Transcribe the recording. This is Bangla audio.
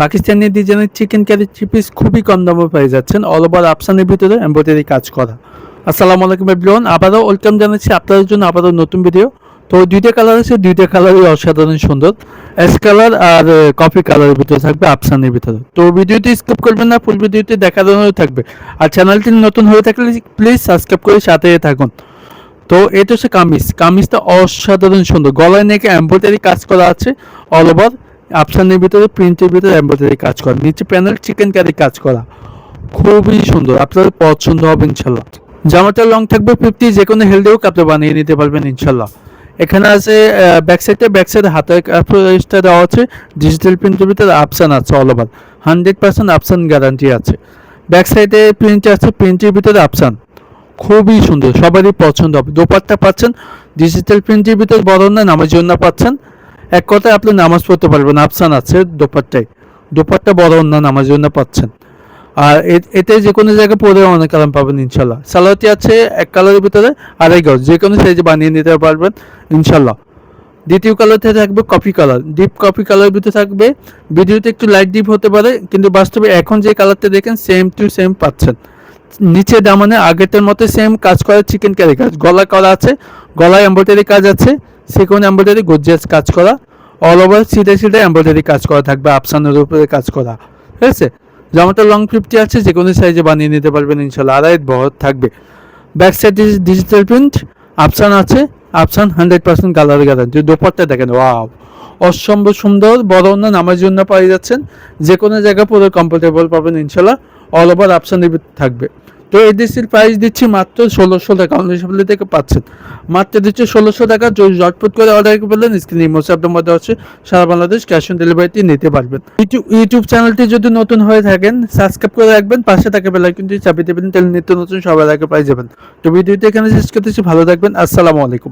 পাকিস্তানি ডিজাইনের চিকেন কারি 3 পিস খুবই কম দামে পেয়ে যাচ্ছেন, অল ওভার আফসানের ভিতরে এমব্রয়ডারি কাজ করা। আসসালামু আলাইকুম এভরিওয়ান, আবারও ওয়েলকাম জানাচ্ছি আপনাদের জন্য আবারও নতুন ভিডিও। তো দুইটা কালার আছে, দুইটা কালারই অসাধারণ সুন্দর, অ্যাশ কালার আর কফি কালারের ভিতরে থাকবে আফসানের ভিতরে। তো ভিডিওটি স্কিপ করবেন না, ফুল ভিডিওটি দেখার জন্য থাকবে। আর চ্যানেলটি নতুন হয়ে থাকলে প্লিজ সাবস্ক্রাইব করে সাথে থাকুন। তো এটা হচ্ছে কামিজটা অসাধারণ সুন্দর, গলায় নেকে এমব্রয়ডারি কাজ করা আছে, অল ওভার আফসানের ভিতরে প্রিন্টের ভিতরে এমব্রয়ডারি কাজ করা, নিচে প্যানেল চিকেন কারি কাজ করা, খুবই সুন্দর, আপনাদের পছন্দ হবে ইনশাল্লাহ। জামাটার লং থাকবে 50, যে কোনো হেলদি হোক আপনি বানিয়ে নিতে পারবেন ইনশাল্লাহ। এখানে আছে ব্যাক সাইডে হাতের কাপড়টা দেওয়া আছে, ডিজিটাল প্রিন্টের ভিতরে আফসান আছে, অল ওভার 100% আফসান গ্যারান্টি আছে। ব্যাক সাইডে প্রিন্ট আছে, প্রিন্টের ভিতরে আফসান, খুবই সুন্দর, সবারই পছন্দ হবে। দোপাট্টা পাচ্ছেন ডিজিটাল প্রিন্টের ভিতরে, বড় না নামাজ জন্য পাচ্ছেন, এক কথায় আপনি নামাজ পড়তে পারবেন, আফসান আছে দোপাট্টায়, দোপাট্টা বড় না নামাজ জন্য পাচ্ছেন। আর এতে যে কোনো জায়গায় পরে অনেক কালার পাবেন ইনশাল্লাহ। সালোয়ারটি আছে এক কালারের ভিতরে, আড়াই গজ, যে কোনো সাইজে বানিয়ে নিতে পারবেন ইনশাল্লাহ। দ্বিতীয় কালারতে থাকবে কফি কালার, ডিপ কফি কালারের ভিতরে থাকবে। ভিডিওতে একটু লাইট ডিপ হতে পারে, কিন্তু বাস্তবে এখন যে কালারটা দেখেন সেম টু সেম পাচ্ছেন। নিচে দামানে আগেরটার মতো সেম কাজ করা, চিকেন কারি কাজ, গলা করা আছে, গলায় এমব্রয়ডারি কাজ আছে, সেখানে এমব্রয়ডারি গর্জিয়াস কাজ করা, অল ওভার সিধে এমব্রয়ডারি কাজ করা থাকবে, আফসানের উপরে কাজ করা, ঠিক আছে। জামাটা লং 50 আছে, যে কোনো সাইজে বানিয়ে নিতে পারবেন ইনশাল্লাহ, আড়াই বহর থাকবে। ব্যাক সাইড ডিজিটাল প্রিন্ট আফসান আছে, আফসান 100% কালার গ্যারান্টি। দোপাট্টা দেখেন, ওয়াও, অসম্ভব সুন্দর, বড় না নামার জন্য পাই যাচ্ছেন, যে কোনো জায়গায় পুরো কমফোর্টেবল পাবেন ইনশাল্লাহ, অল ওভার আফসানের থাকবে। তো এই ডিসির প্রাইস দিচ্ছি মাত্র 1600 টাকা, অনলাইন থেকে পাচ্ছেন মাত্র দিচ্ছে 1600 টাকা। জটপট করে অর্ডার করলেন, স্ক্রিনে শব্দের মধ্যে হচ্ছে সারা বাংলাদেশ ক্যাশ অন ডেলিভারিটি নিতে পারবেন। ইউটিউব চ্যানেলটি যদি নতুন হয়ে থাকেন সাবস্ক্রাইব করে রাখবেন, পাশে থাকে বেল আইকনটি চাপিয়ে দেবেন, তাহলে নিত্য নতুন সবার আগে পাই যাবেন। তো ভিডিওটি এখানে শেষ করতেছি, ভালো থাকবেন, আসসালামু আলাইকুম।